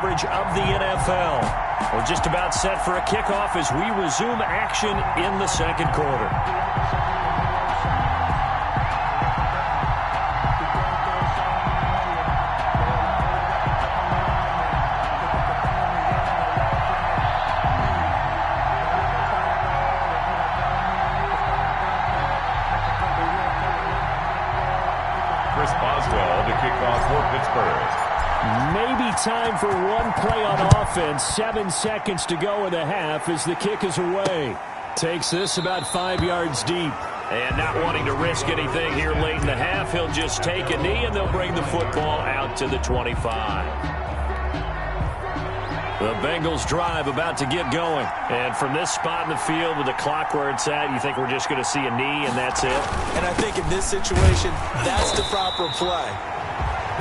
coverage of the NFL. We're just about set for a kickoff as we resume action in the second quarter. Maybe time for one play on offense. 7 seconds to go in the half as the kick is away. Takes this about 5 yards deep. And not wanting to risk anything here late in the half, he'll just take a knee and they'll bring the football out to the 25. The Bengals drive about to get going. And from this spot in the field with the clock where it's at, you think we're just going to see a knee and that's it? And I think in this situation, that's the proper play.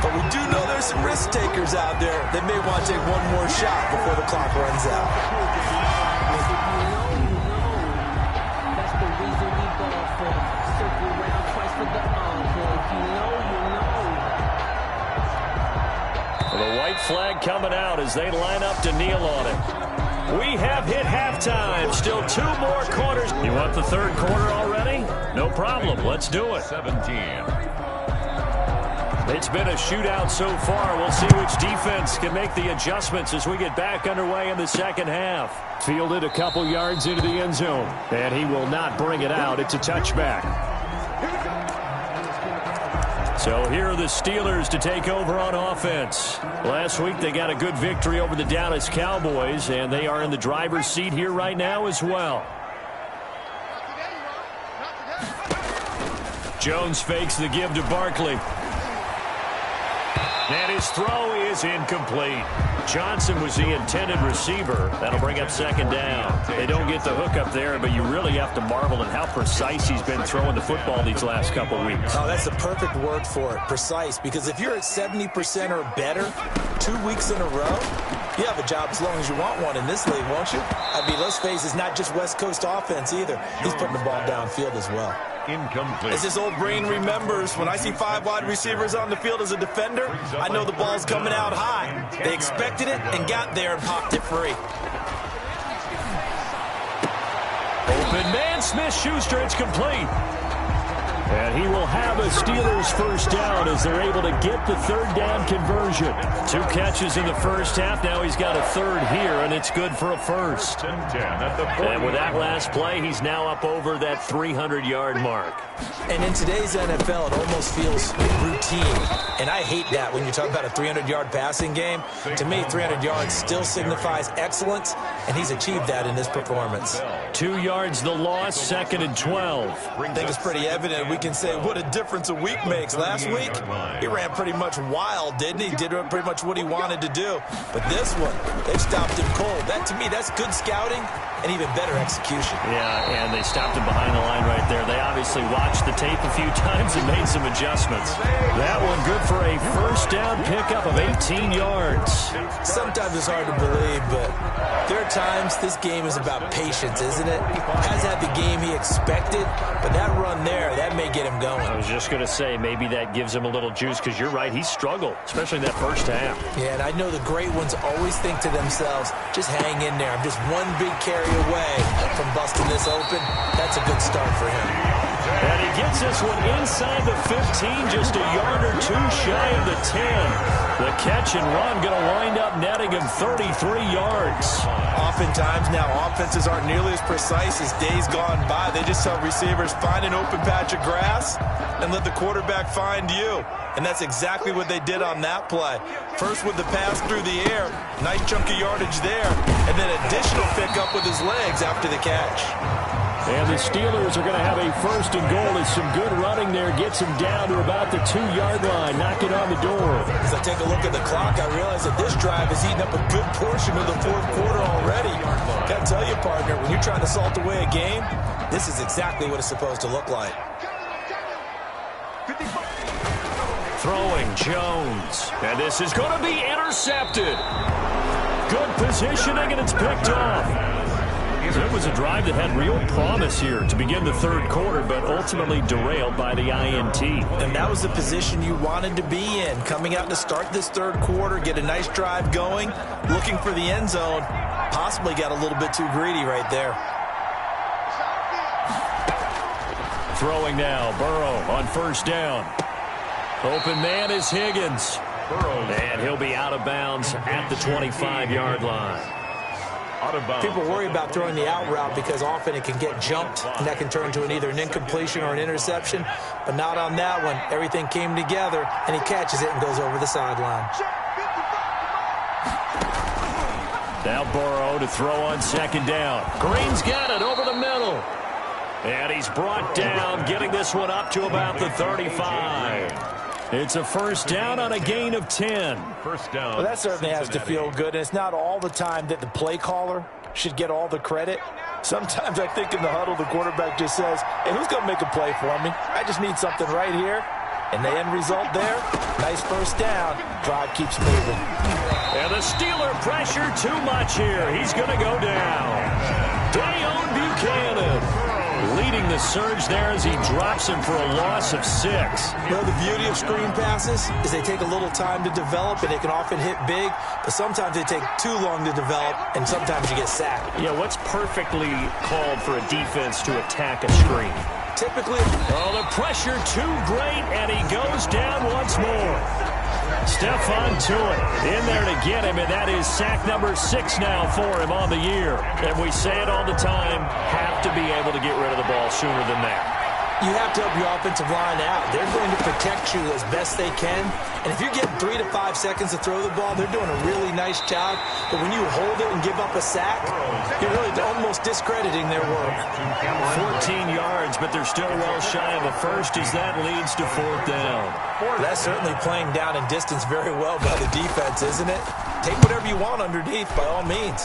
But we do know there's some risk takers out there that may want to take one more shot before the clock runs out. That's the reason we ball for. Circle around twice for the encore. If you know, you know. The white flag coming out as they line up to kneel on it. We have hit halftime. Still 2 more quarters. You want the third quarter already? No problem. Let's do it. 17. It's been a shootout so far. We'll see which defense can make the adjustments as we get back underway in the second half. Fielded a couple yards into the end zone. And he will not bring it out. It's a touchback. So here are the Steelers to take over on offense. Last week they got a good victory over the Dallas Cowboys, and they are in the driver's seat here right now as well. Jones fakes the give to Barkley. And his throw is incomplete. Johnson was the intended receiver. That'll bring up second down. They don't get the hook up there, but you really have to marvel at how precise he's been throwing the football these last couple weeks. Oh, that's the perfect word for it, precise. Because if you're at 70% or better 2 weeks in a row, you have a job as long as you want one in this league, won't you? I mean, let's face it, it's not just West Coast offense either. He's putting the ball downfield as well. Incomplete. As his old brain remembers, when I see 5 wide receivers on the field as a defender, I know the ball's coming out high. They expected it and got there and popped it free. Open man, Smith-Schuster, it's complete. And he will have a Steelers first down as they're able to get the third down conversion. 2 catches in the first half. Now he's got a third here, and it's good for a first. And with that last play, he's now up over that 300-yard mark. And in today's NFL, it almost feels routine. And I hate that when you talk about a 300-yard passing game. To me, 300 yards still signifies excellence, and he's achieved that in this performance. 2 yards the loss, 2nd and 12. I think it's pretty evident. We can say what a difference a week makes. Last week, he ran pretty much wild, didn't he? Did pretty much what he wanted to do. But this one, they've stopped him cold. That, to me, that's good scouting and even better execution. Yeah, and they stopped him behind the line right there. They obviously watched the tape a few times and made some adjustments. That one good for a first down pickup of 18 yards. Sometimes it's hard to believe, but there are times this game is about patience, isn't it? Has had the game he expected, but that run there, that may get him going. I was just going to say, maybe that gives him a little juice, because you're right, he struggled, especially in that first half. Yeah, and I know the great ones always think to themselves, just hang in there. I'm just one big carry away from busting this open. That's a good start for him. And he gets this one inside the 15, just a yard or 2 shy of the 10. The catch and run going to wind up netting him 33 yards. Oftentimes now, offenses aren't nearly as precise as days gone by. They just tell receivers, find an open patch of grass and let the quarterback find you. And that's exactly what they did on that play. First with the pass through the air, nice chunk of yardage there, and then additional pickup with his legs after the catch. And the Steelers are going to have a first and goal as some good running there gets him down to about the 2-yard line, knocking on the door. As I take a look at the clock, I realize that this drive has eaten up a good portion of the fourth quarter already. Got to tell you, partner, when you're trying to salt away a game, this is exactly what it's supposed to look like. Throwing Jones. And this is going to be intercepted. Good positioning, and it's picked off. So it was a drive that had real promise here to begin the third quarter, but ultimately derailed by the INT. And that was the position you wanted to be in, coming out to start this third quarter, get a nice drive going, looking for the end zone. Possibly got a little bit too greedy right there. Throwing now, Burrow on first down. Open man is Higgins. And he'll be out of bounds at the 25-yard line. People worry about throwing the out route because often it can get jumped, and that can turn into either an incompletion or an interception. But not on that one. Everything came together, and he catches it and goes over the sideline. Now Burrow to throw on second down. Green's got it over the middle. And he's brought down, getting this one up to about the 35. It's a first down on a gain of 10. First down. Well, that certainly has to feel good, and it's not all the time that the play caller should get all the credit. Sometimes I think in the huddle, the quarterback just says, hey, who's going to make a play for me? I just need something right here. And the end result there, nice first down. Drive keeps moving. And the Steeler pressure too much here. He's going to go down. Dayon Buchanan leading the surge there as he drops him for a loss of 6. Well, the beauty of screen passes is they take a little time to develop, and they can often hit big, but sometimes they take too long to develop, and sometimes you get sacked. Yeah, what's perfectly called for a defense to attack a screen? Typically, the pressure too great, and he goes down once more. Stephon Tuitt in there to get him, and that is sack number 6 now for him on the year. And we say it all the time, have to be able to get rid of the ball sooner than that. You have to help your offensive line out. They're going to protect you as best they can. And if you get 3 to 5 seconds to throw the ball, they're doing a really nice job. But when you hold it and give up a sack, you're really almost discrediting their work. 14 yards, but they're still well shy of a first as that leads to fourth down. That's certainly playing down in distance very well by the defense, isn't it? Take whatever you want underneath by all means.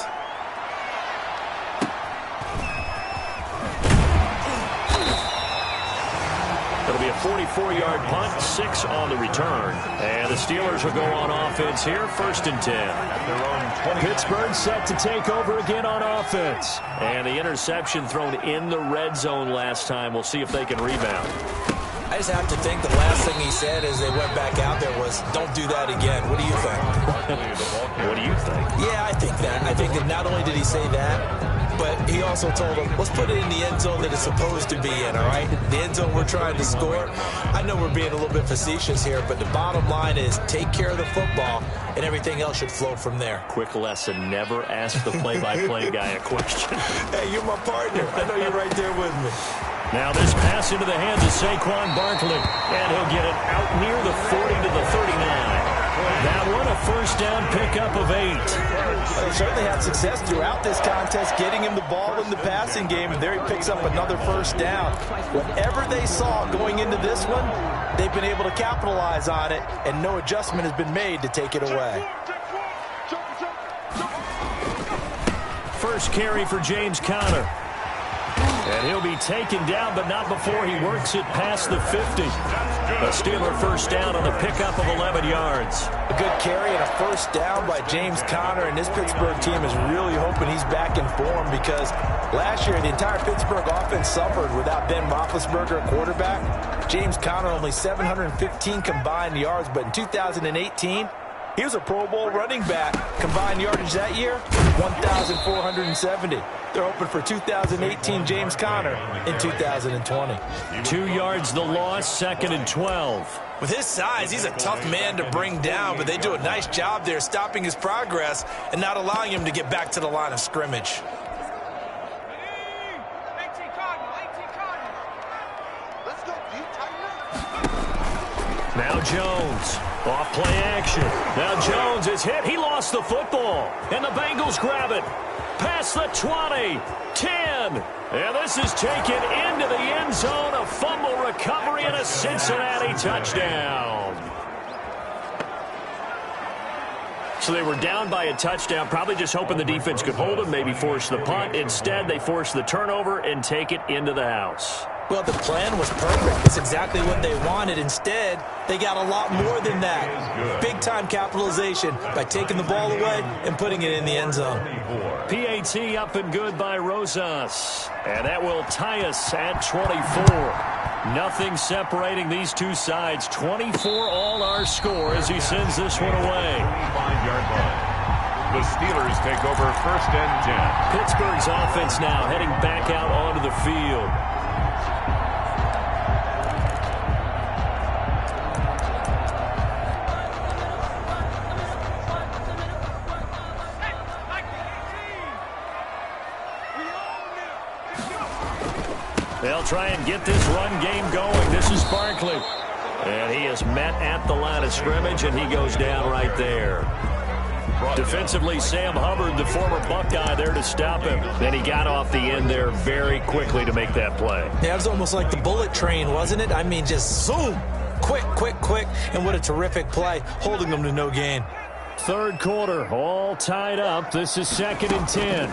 It'll be a 44-yard punt, 6 on the return. And the Steelers will go on offense here, first and 10. Pittsburgh set to take over again on offense. And the interception thrown in the red zone last time. We'll see if they can rebound. I just have to think the last thing he said as they went back out there was, don't do that again. What do you think? What do you think? Yeah, I think that. I think that not only did he say that, but he also told them, let's put it in the end zone that it's supposed to be in, all right? The end zone we're trying to score. I know we're being a little bit facetious here, but the bottom line is take care of the football, and everything else should flow from there. Quick lesson, never ask the play-by-play guy a question. Hey, you're my partner. I know you're right there with me. Now this pass into the hands of Saquon Barkley, and he'll get it out near the 40 to the 39. That one a first down pickup of 8. They certainly had success throughout this contest, getting him the ball in the passing game, and there he picks up another first down. Whatever they saw going into this one, they've been able to capitalize on it, and no adjustment has been made to take it away. First carry for James Conner. And he'll be taken down, but not before he works it past the 50. A Steeler first down on the pickup of 11 yards. A good carry and a first down by James Conner, and this Pittsburgh team is really hoping he's back in form because last year the entire Pittsburgh offense suffered without Ben Roethlisberger at quarterback. James Conner only 715 combined yards, but in 2018, he was a Pro Bowl running back. Combined yardage that year, 1,470. They're hoping for 2018 James Conner in 2020. 2 yards the loss, second and 12. With his size, he's a tough man to bring down, but they do a nice job there stopping his progress and not allowing him to get back to the line of scrimmage. Now Jones, off play action. Now Jones is hit. He lost the football, and the Bengals grab it. Past the 20, 10. And this is taken into the end zone. A fumble recovery and a Cincinnati touchdown. So they were down by a touchdown, probably just hoping the defense could hold them, maybe force the punt. Instead, they force the turnover and take it into the house. Well, the plan was perfect. It's exactly what they wanted. Instead, they got a lot more than that. Big-time capitalization by taking the ball away and putting it in the end zone. PAT up and good by Rosas. And that will tie us at 24. Nothing separating these two sides. 24 all our score as he sends this one away. 5-yard line. The Steelers take over 1st and 10. Pittsburgh's offense now heading back out onto the field. They'll try and get this run game going. This is Barkley. And he is met at the line of scrimmage, and he goes down right there. Defensively, Sam Hubbard, the former Buckeye, there to stop him. Then he got off the end there very quickly to make that play. Yeah, it was almost like the bullet train, wasn't it? I mean, just zoom. Quick, quick, quick. And what a terrific play, holding them to no gain. Third quarter, all tied up. This is 2nd and 10.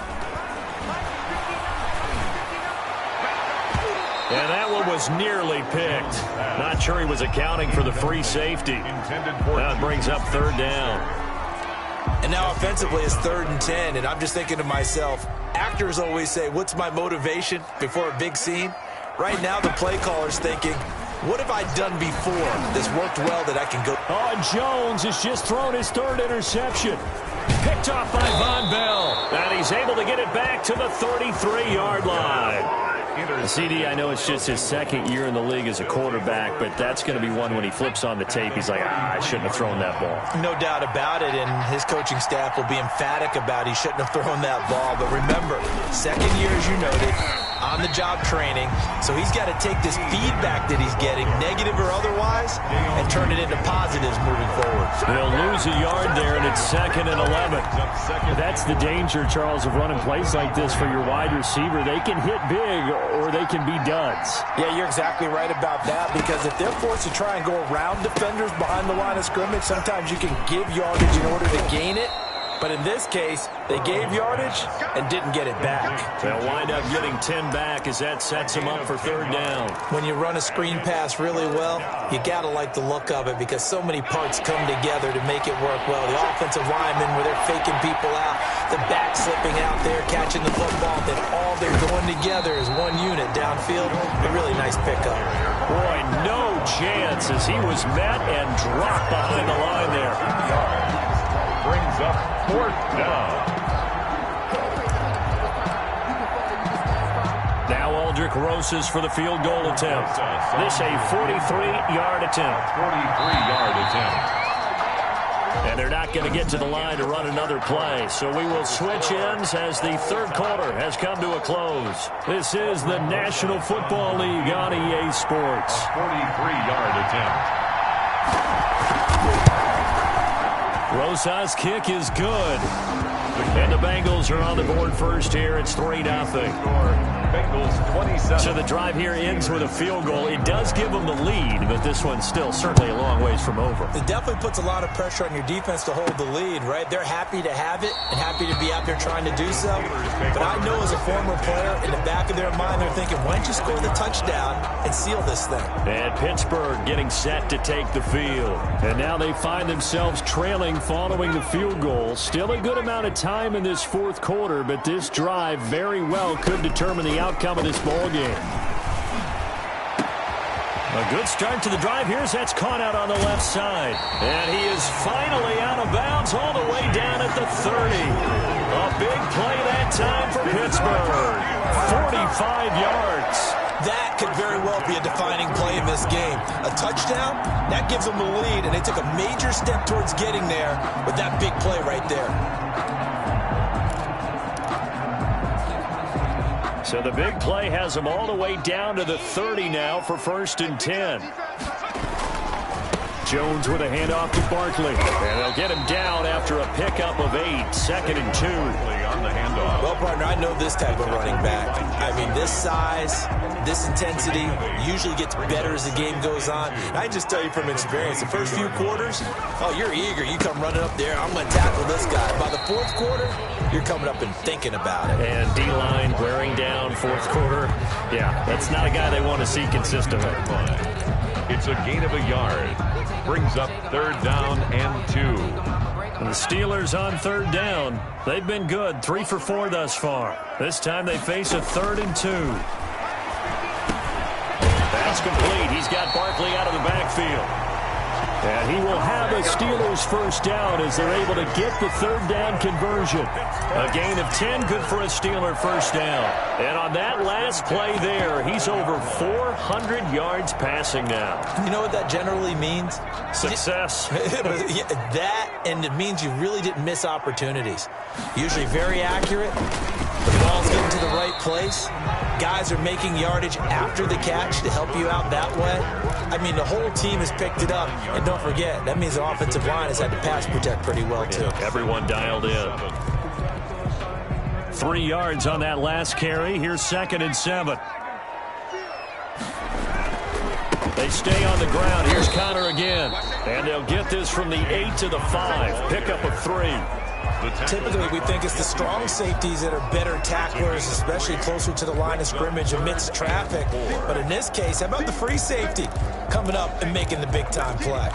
And that one was nearly picked. Not sure he was accounting for the free safety. That brings up 3rd down. And now offensively it's 3rd and 10, and I'm just thinking to myself, actors always say, what's my motivation before a big scene? Right now the play caller's thinking, what have I done before that's worked well that I can go? Oh, and Jones has just thrown his 3rd interception. Picked off by Von Bell. And he's able to get it back to the 33-yard line. CD, I know it's just his 2nd year in the league as a quarterback, but that's going to be one when he flips on the tape, he's like, I shouldn't have thrown that ball. No doubt about it, and his coaching staff will be emphatic about he shouldn't have thrown that ball. But remember, 2nd year, as you noted, on-the-job training, so he's got to take this feedback that he's getting, negative or otherwise, and turn it into positives moving forward. They'll lose a yard there, and it's 2nd and 11. That's the danger, Charles, of running plays like this for your wide receiver. They can hit big, or they can be duds. Yeah, you're exactly right about that, because if they're forced to try and go around defenders behind the line of scrimmage, sometimes you can give yardage in order to gain it. But in this case, they gave yardage and didn't get it back. They'll wind up getting 10 back as that sets them up for 3rd down. When you run a screen pass really well, you got to like the look of it because so many parts come together to make it work well. The offensive linemen where they're faking people out, the back slipping out there, catching the football, then all they're going together is one unit downfield. A really nice pickup. Boy, no chance as he was met and dropped behind the line there. Brings up 4th down. Now Aldrich Rosas for the field goal attempt. This a 43-yard attempt. 43-yard attempt. And they're not going to get to the line to run another play. So we will switch ends as the 3rd quarter has come to a close. This is the National Football League on EA Sports. 43-yard attempt. Rosas' kick is good. And the Bengals are on the board first here. It's 3-0. Bengals 27. So the drive here ends with a field goal. It does give them the lead, but this one's still certainly a long ways from over. It definitely puts a lot of pressure on your defense to hold the lead, right? They're happy to have it and happy to be out there trying to do so. But I know as a former player, in the back of their mind, they're thinking, why don't you score the touchdown and seal this thing? And Pittsburgh getting set to take the field. And now they find themselves trailing following the field goal. Still a good amount of time in this 4th quarter, but this drive very well could determine the outcome of this ball game. A good start to the drive. Here's that's caught out on the left side. And he is finally out of bounds all the way down at the 30. A big play that time for Pittsburgh. 45 yards. That could very well be a defining play in this game. A touchdown, that gives them the lead, and they took a major step towards getting there with that big play right there. So the big play has them all the way down to the 30 now for 1st and 10. Jones with a handoff to Barkley. And they'll get him down after a pickup of 8. 2nd and 2. On the handoff. Well, partner, I know this type of running back. I mean, this size, this intensity usually gets better as the game goes on. And I just tell you from experience, the first few quarters, oh, you're eager. You come running up there, I'm going to tackle this guy. By the 4th quarter, you're coming up and thinking about it. And D-line wearing down 4th quarter. Yeah, that's not a guy they want to see consistently. It's a gain of a yard. Brings up 3rd down and 2. And the Steelers on 3rd down. They've been good, 3 for 4 thus far. This time they face a 3rd and 2. That's complete. He's got Barkley out of the backfield. And he will have a Steelers first down as they're able to get the 3rd down conversion. A gain of 10, good for a Steeler first down. And on that last play there, he's over 400 yards passing now. You know what that generally means? Success. That, and it means you really didn't miss opportunities. Usually very accurate. The ball's getting to the right place. Guys are making yardage after the catch to help you out that way. I mean, the whole team has picked it up. And don't forget, that means the offensive line has had to pass protect pretty well, too. Everyone dialed in. 3 yards on that last carry. Here's 2nd and 7. They stay on the ground. Here's Connor again. And they'll get this from the 8 to the 5. Pickup of 3. Typically, we think it's the strong safeties that are better tacklers, especially closer to the line of scrimmage amidst traffic. But in this case, how about the free safety coming up and making the big-time play?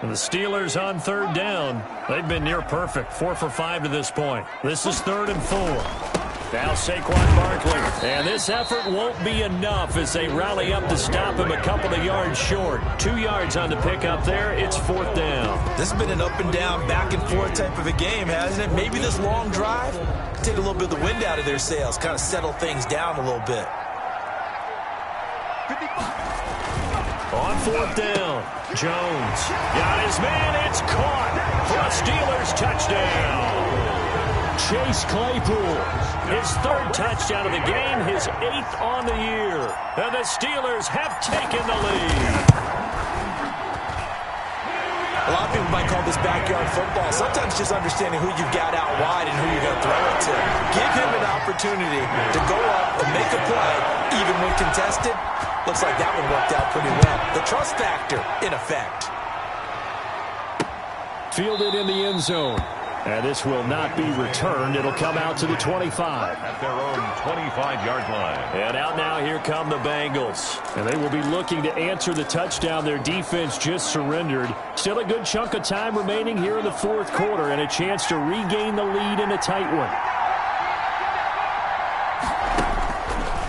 And the Steelers on 3rd down. They've been near perfect, 4 for 5 to this point. This is 3rd and 4. Now Saquon Barkley. And this effort won't be enough as they rally up to stop him a couple of yards short. 2 yards on the pickup there. It's 4th down. This has been an up and down, back and forth type of a game, hasn't it? Maybe this long drive can take a little bit of the wind out of their sails, kind of settle things down a little bit. On 4th down, Jones got his man. It's caught for a Steelers touchdown. Chase Claypool, his 3rd touchdown of the game, his 8th on the year. And the Steelers have taken the lead. A lot of people might call this backyard football. Sometimes just understanding who you've got out wide and who you're going to throw it to. Give him an opportunity to go up and make a play, even when contested. Looks like that one worked out pretty well. The trust factor, in effect. Fielded in the end zone. And this will not be returned. It'll come out to the 25. At their own 25-yard line. And out now, here come the Bengals. And they will be looking to answer the touchdown their defense just surrendered. Still a good chunk of time remaining here in the 4th quarter and a chance to regain the lead in a tight one.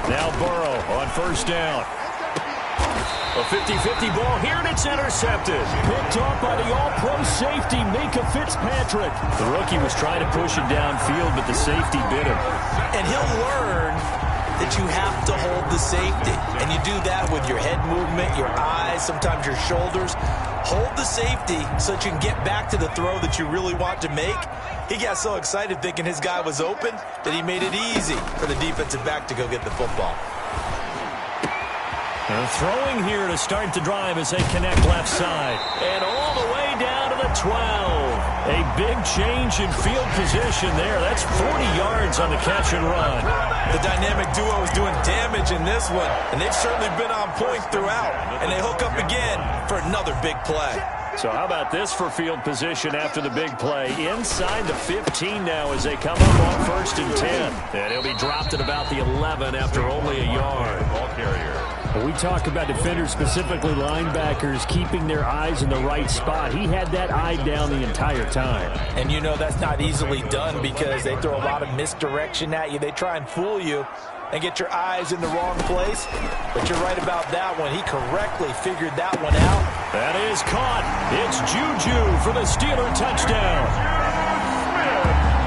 Now Burrow on 1st down. A 50-50 ball here, and it's intercepted. Picked off by the all-pro safety, Minka Fitzpatrick. The rookie was trying to push it downfield, but the safety bit him. And he'll learn that you have to hold the safety. And you do that with your head movement, your eyes, sometimes your shoulders. Hold the safety so that you can get back to the throw that you really want to make. He got so excited thinking his guy was open that he made it easy for the defensive back to go get the football. And throwing here to start the drive as they connect left side. And all the way down to the 12. A big change in field position there. That's 40 yards on the catch and run. The dynamic duo is doing damage in this one, and they've certainly been on point throughout. And they hook up again for another big play. So how about this for field position after the big play? Inside the 15 now as they come up on 1st and 10. And he'll be dropped at about the 11 after only a yard. Ball carrier. We talk about defenders, specifically linebackers, keeping their eyes in the right spot. He had that eye down the entire time. And you know that's not easily done because they throw a lot of misdirection at you. They try and fool you and get your eyes in the wrong place. But you're right about that one. He correctly figured that one out. That is caught. It's Juju for the Steeler touchdown.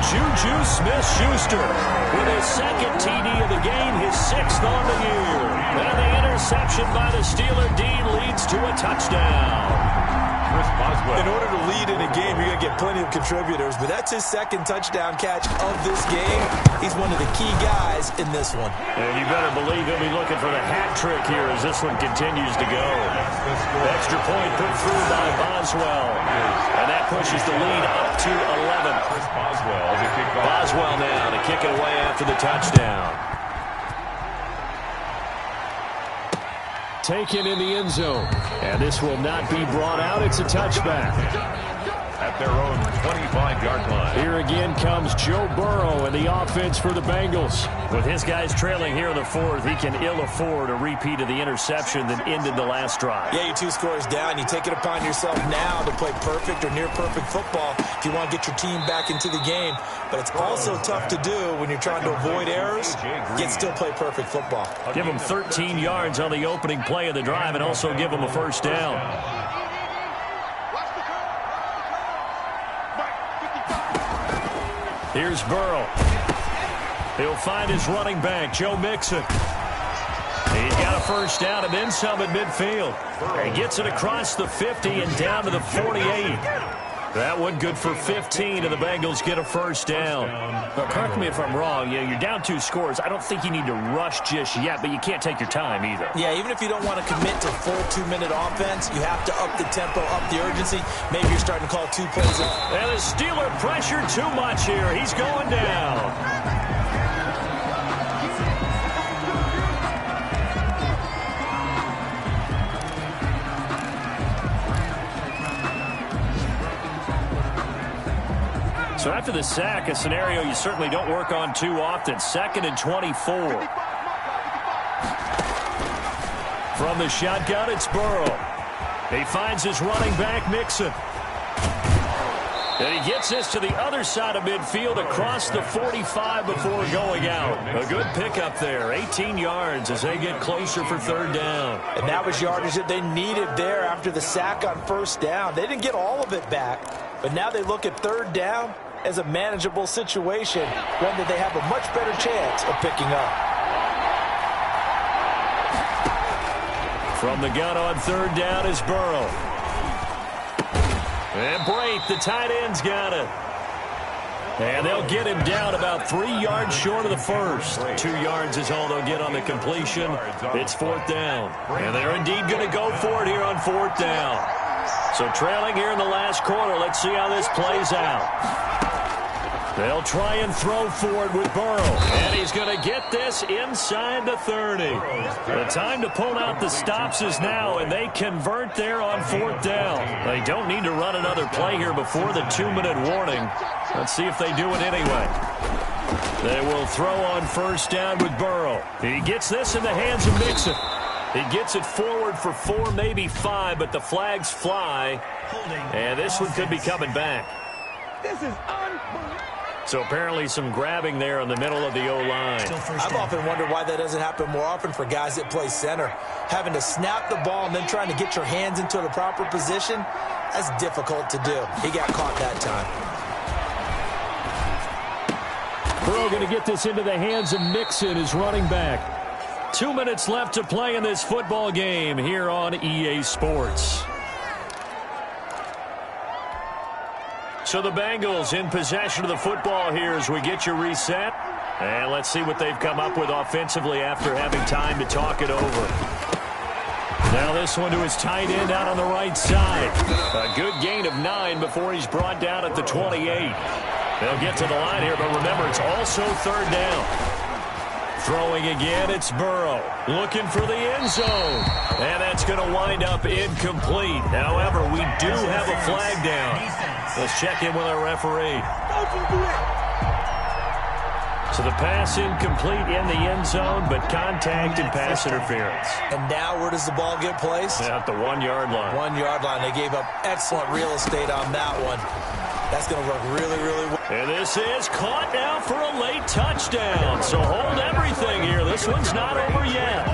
Juju Smith-Schuster with his 2nd TD of the game, his 6th on the year. And the interception by the Steeler D leads to a touchdown. Chris Boswell. In order to lead in a game, you're going to get plenty of contributors, but that's his second touchdown catch of this game. He's one of the key guys in this one. And you better believe he'll be looking for the hat trick here as this one continues to go. Extra point put through by Boswell. And that pushes the lead up to 11. Chris Boswell to kick off. Boswell now to kick it away after the touchdown. Taken in the end zone. And this will not be brought out. It's a touchback. At their own 25-yard line. Here again comes Joe Burrow and the offense for the Bengals. With his guys trailing here in the fourth, he can ill afford a repeat of the interception that ended the last drive. Yeah, you 2 scores down. You take it upon yourself now to play perfect or near-perfect football if you want to get your team back into the game. But it's also tough to do when you're trying to avoid errors, yet still play perfect football. Give them 13 yards on the opening play of the drive and also give them a first down. Here's Burrow. He'll find his running back, Joe Mixon. He's got a first down and then some at midfield. He gets it across the 50 and down to the 48. That one good for 15, and the Bengals get a first down. Now, correct me if I'm wrong. You're down 2 scores. I don't think you need to rush just yet, but you can't take your time either. Yeah, even if you don't want to commit to full 2-minute offense, you have to up the tempo, up the urgency. Maybe you're starting to call 2 plays up. And the Steeler pressure too much here. He's going down. So after the sack, a scenario you certainly don't work on too often. 2nd and 24. From the shotgun, it's Burrow. He finds his running back, Mixon. And he gets this to the other side of midfield across the 45 before going out. A good pickup there. 18 yards as they get closer for 3rd down. And that was yardage that they needed there after the sack on 1st down. They didn't get all of it back, but now they look at 3rd down as a manageable situation, one that they have a much better chance of picking up. From the gun on 3rd down is Burrow. And Brate, the tight end's got it. And they'll get him down about 3 yards short of the first. 2 yards is all they'll get on the completion. It's 4th down. And they're indeed going to go for it here on 4th down. So trailing here in the last quarter, let's see how this plays out. They'll try and throw for it with Burrow. And he's going to get this inside the 30. The time to pull out the stops is now, and they convert there on 4th down. They don't need to run another play here before the 2-minute warning. Let's see if they do it anyway. They will throw on 1st down with Burrow. He gets this in the hands of Mixon. He gets it forward for 4, maybe 5, but the flags fly. And this one could be coming back. This is unbelievable. So apparently some grabbing there in the middle of the O-line. I've often wondered why that doesn't happen more often for guys that play center. Having to snap the ball and then trying to get your hands into the proper position, that's difficult to do. He got caught that time. Burrow going to get this into the hands of Mixon, his running back. 2 minutes left to play in this football game here on EA Sports. So the Bengals in possession of the football here as we get you reset. And let's see what they've come up with offensively after having time to talk it over. Now this one to his tight end out on the right side. A good gain of 9 before he's brought down at the 28. They'll get to the line here, but remember, it's also 3rd down. Throwing again, it's Burrow. Looking for the end zone. And that's going to wind up incomplete. However, we do have a flag down. Let's check in with our referee. So the pass incomplete in the end zone, but contact and pass interference. And now where does the ball get placed? At the 1-yard line. 1-yard line. They gave up excellent real estate on that one. That's going to work really, really well. And this is caught now for a late touchdown. So hold everything here. This one's not over yet.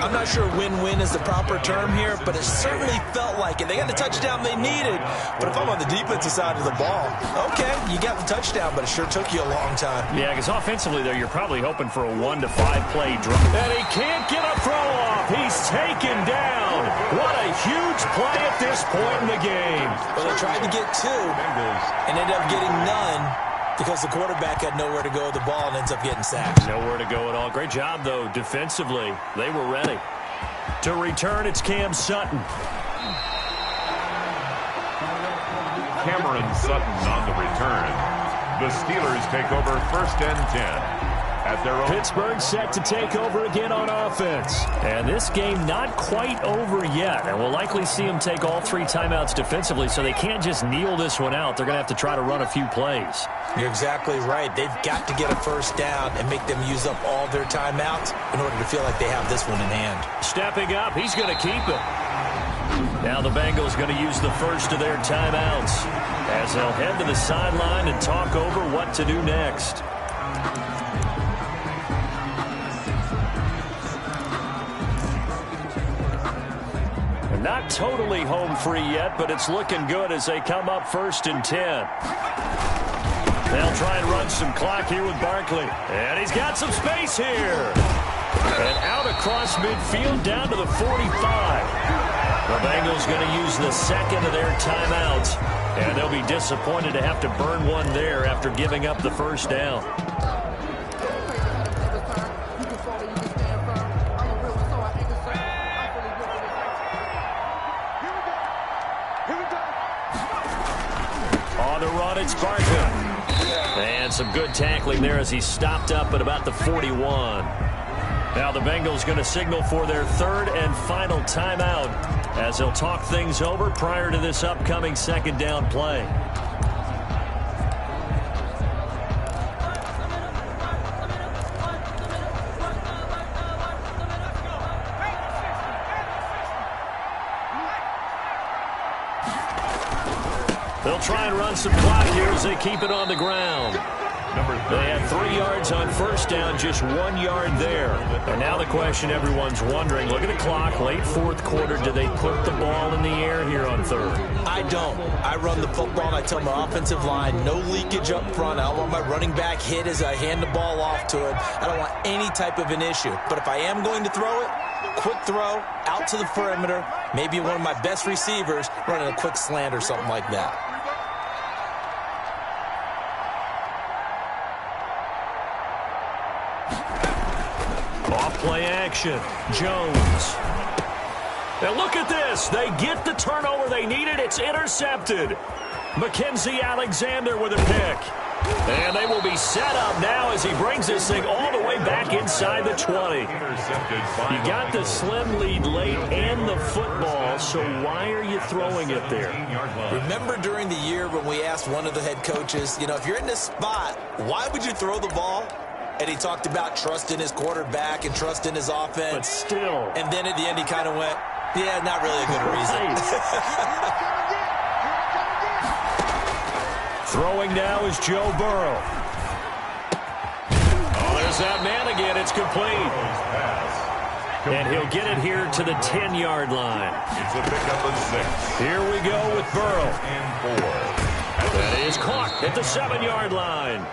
I'm not sure win-win is the proper term here, but it certainly felt like it. They got the touchdown they needed. But if I'm on the defensive side of the ball, okay, you got the touchdown, but it sure took you a long time. Yeah, because offensively, though, you're probably hoping for a 1 to 5 play drive. And he can't get a throw off. He's taken down. What a huge play at this point in the game. Well, they tried to get 2 and ended up getting none because the quarterback had nowhere to go with the ball and ends up getting sacked. Nowhere to go at all. Great job, though, defensively. They were ready. To return, it's Cam Sutton. Cameron Sutton on the return. The Steelers take over 1st and 10. At their own. Pittsburgh set to take over again on offense. And this game not quite over yet. And we'll likely see them take all 3 timeouts defensively, so they can't just kneel this one out. They're going to have to try to run a few plays. You're exactly right. They've got to get a 1st down and make them use up all their timeouts in order to feel like they have this one in hand. Stepping up, he's going to keep it. Now the Bengals going to use the first of their timeouts as they'll head to the sideline and talk over what to do next. Not totally home free yet, but it's looking good as they come up 1st and 10. They'll try and run some clock here with Barkley. And he's got some space here. And out across midfield down to the 45. The Bengals going to use the 2nd of their timeouts. And they'll be disappointed to have to burn one there after giving up the 1st down. It's Barkley. And some good tackling there as he stopped up at about the 41. Now the Bengals going to signal for their 3rd and final timeout as they'll talk things over prior to this upcoming 2nd down play. They'll try and run some clock here as they keep it on the ground. They had 3 yards on 1st down, just 1 yard there. And now the question everyone's wondering, look at the clock, late 4th quarter, do they put the ball in the air here on 3rd? I don't. I run the football and I tell my offensive line, no leakage up front. I don't want my running back hit as I hand the ball off to him. I don't want any type of an issue. But if I am going to throw it, quick throw, out to the perimeter, maybe one of my best receivers running a quick slant or something like that. Off-play action. Jones. Now look at this. They get the turnover they needed. It's intercepted. Mackenzie Alexander with a pick. And they will be set up now as he brings this thing all the way back inside the 20. You got the slim lead late and the football, so why are you throwing it there? Remember during the year when we asked one of the head coaches, if you're in this spot, why would you throw the ball? And he talked about trust in his quarterback and trust in his offense. But still. And then at the end he kind of went, yeah, not really a good reason. Throwing now is Joe Burrow. Oh, there's that man again. It's complete. And he'll get it here to the 10-yard line. It's a pickup of 6. Here we go with Burrow. And 4. That is caught at the 7-yard line.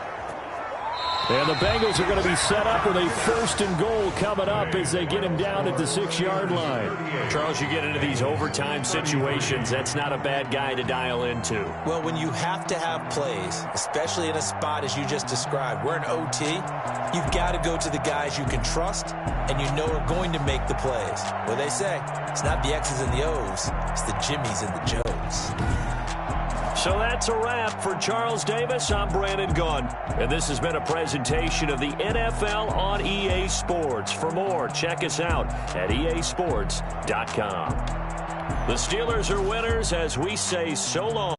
And the Bengals are going to be set up with a 1st and goal coming up as they get him down at the 6-yard line. Charles, you get into these overtime situations, that's not a bad guy to dial into. Well, when you have to have plays, especially in a spot as you just described, we're in OT, you've got to go to the guys you can trust and you know are going to make the plays. Well, they say, it's not the X's and the O's, it's the Jimmies and the Joes. So that's a wrap for Charles Davis. I'm Brandon Gunn. And this has been a presentation of the NFL on EA Sports. For more, check us out at easports.com. The Steelers are winners as we say so long.